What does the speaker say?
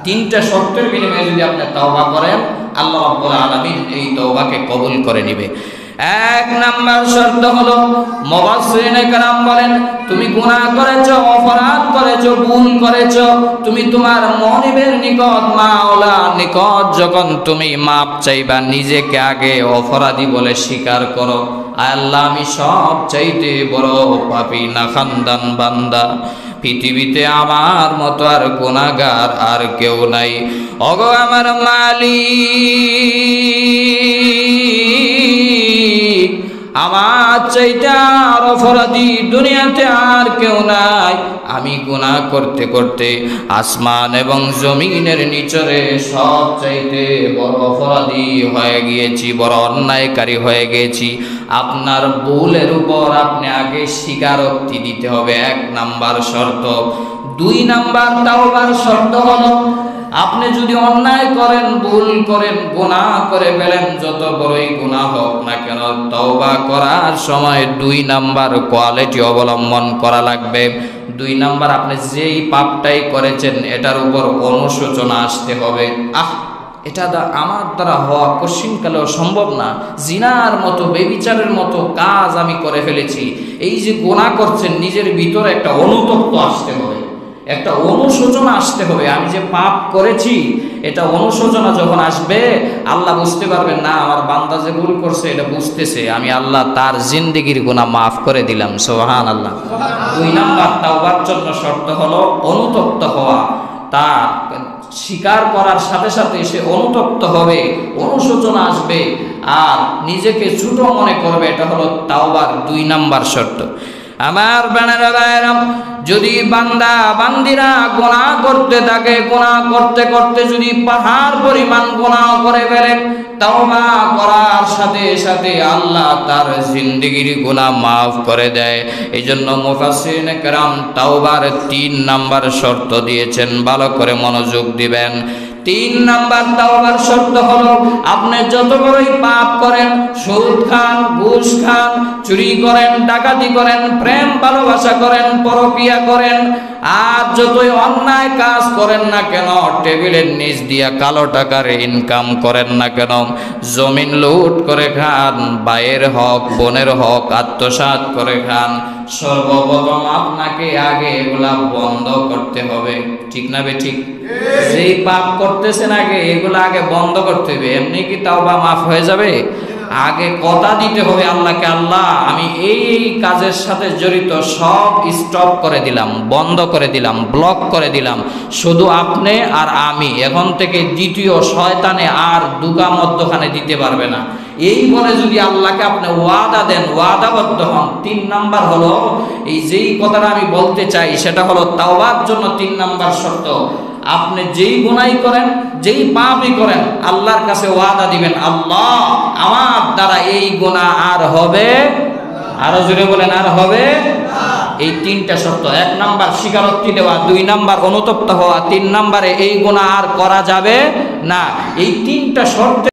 তিনটা শর্তের বিনিময়ে যদি আপনি তওবা করেন, আল্লাহ রাব্বুল আলামিন এই তওবাকে কবুল করে নেবে। এক নাম্বার শর্ত হলো, মুফাসসিরিনে কেরাম বলেন, তুমি গুনাহ করেছো, অপরাধ করেছো, ভুল করেছো, তুমি তোমার মনিবের নিকট, মাওলার নিকট যখন তুমি মাপ চাইবা, নিজেকে আগে অপরাধী বলে স্বীকার করো, আল্লাহ আমি সব চাইতে বড় পাপী নাখান্দান বান্দা, পৃথিবীতে আমার মতো আর গুনাহগার আর কেউ নাই। ওগো আমার মালিক, আমার চাইতে আর অপরাধী দুনিয়াতে আর কেউ নাই। আমি গুনাহ করতে করতে আসমান এবং জমিনের নিচরে সব চাইতে বড় অপরাধী হয়ে গিয়েছি, বড় অন্যায়কারী হয়ে গিয়েছি। আপনার ভুলের উপর আপনি আগে স্বীকারোক্তি দিতে হবে, এক নাম্বার শর্ত। দুই নাম্বার তাওবার শর্ত হলো, আপনি যদি অন্যায় করেন, ভুল করেন, গুনাহ করে ফেলেন, যত বড়ই গুনাহ হোক না কেন, তওবা করার সময় দুই নাম্বার কোয়ালিটি অবলম্বন করা লাগবে। দুই নাম্বার, আপনি যেই পাপটাই করেছেন এটার উপর অনুশোচনা আসতে হবে। এটা আমার দ্বারা হওয়া কঠিনকালেও সম্ভব না, জিনার মতো, বেবিচারের মতো কাজ আমি করে ফেলেছি। এই যে গুনাহ করছেন, নিজের ভিতরে একটা অনুতপ্ত আসতে হবে, একটা অনুশোচনা আসতে হবে। আমি যে পাপ করেছি, এটা অনুশোচনা যখন আসবে, আল্লাহ বুঝতে পারবেন না আমার বান্দা যে ভুল করছে এটা বুঝতেছে, আমি আল্লাহ তার জিন্দেগির গুনাহ মাফ করে দিলাম। সুবহানাল্লাহ। দুই নাম্বার তাওবার জন্য শর্ত হলো অনুতপ্ত হওয়া। তা স্বীকার করার সাথে সাথে সে অনুতপ্ত হবে, অনুশোচনা আসবে আর নিজেকে ছোট মনে করবে। এটা হলো তাওবার দুই নাম্বার শর্ত। আমার বানারা ভাইরা, যদি বান্দা বান্দিরা গুনাহ করতে থাকে, গুনাহ করতে করতে যদি পাহাড় পরিমাণ গুনাহ করে ফেলেন, তাওবা করার সাথে সাথে আল্লাহ তার জিন্দেগির গুনাহ মাফ করে দেয়। এই জন্য মুফাসসিরিনে কেরাম তাওবার তিন নাম্বার শর্ত দিয়েছেন, ভালো করে মনোযোগ দিবেন। তিন নাম্বার তাওবার শর্ত হলো, আপনি যত বড়ই পাপ করেন, সুদ খান, ঘুষ খান, চুরি করেন, ডাকাতি করেন, প্রেম ভালোবাসা করেন, পরকীয়া করেন, আর যতই অন্যায় কাজ করেন না কেন, টেবিলের নিচ দিয়া কালো টাকার ইনকাম করেন না কেন, জমিন লুট করে খান, ভাইয়ের হক, বোনের হক আত্মসাৎ করে খান, সর্বপ্রথম আপনাকে আগে এগুলা বন্ধ করতে হবে। ঠিক না বে ঠিক? যেই পাপ করতেছেন আগে এগুলা আগে বন্ধ করতে হবে। এমনি কি তাওবা মাফ হয়ে যাবে? আগে কথা দিতে হবে আল্লাহকে, আল্লাহ আমি এই কাজের সাথে জড়িত সব স্টপ করে দিলাম, বন্ধ করে দিলাম, ব্লক করে দিলাম, শুধু আপনি আর আমি, এখন থেকে দ্বিতীয় শয়তানে আর দুগা মধ্যখানে দিতে পারবে না। এই বলে যদি আল্লাহকে আপনি ওয়াদা দেন, ওয়াদাবদ্ধ হন। তিন নাম্বার হলো, এই যেই কথাটা আমি বলতে চাই সেটা হলো তাওবার জন্য তিন নাম্বার শর্ত, আপনি যেই গুনাহই করেন, যেই পাপই করেন, আল্লাহর কাছে ওয়াদা দিবেন, আল্লাহ আমার দ্বারা এই গুনাহ আর হবে, আরো জোরে বলেন, আর হবে। এই তিনটা শর্ত, এক নাম্বার স্বীকারোক্তি দেওয়া, দুই নাম্বার অনুতপ্ত হওয়া, তিন নাম্বারে এই গুনাহ আর করা যাবে না। এই তিনটা শর্ত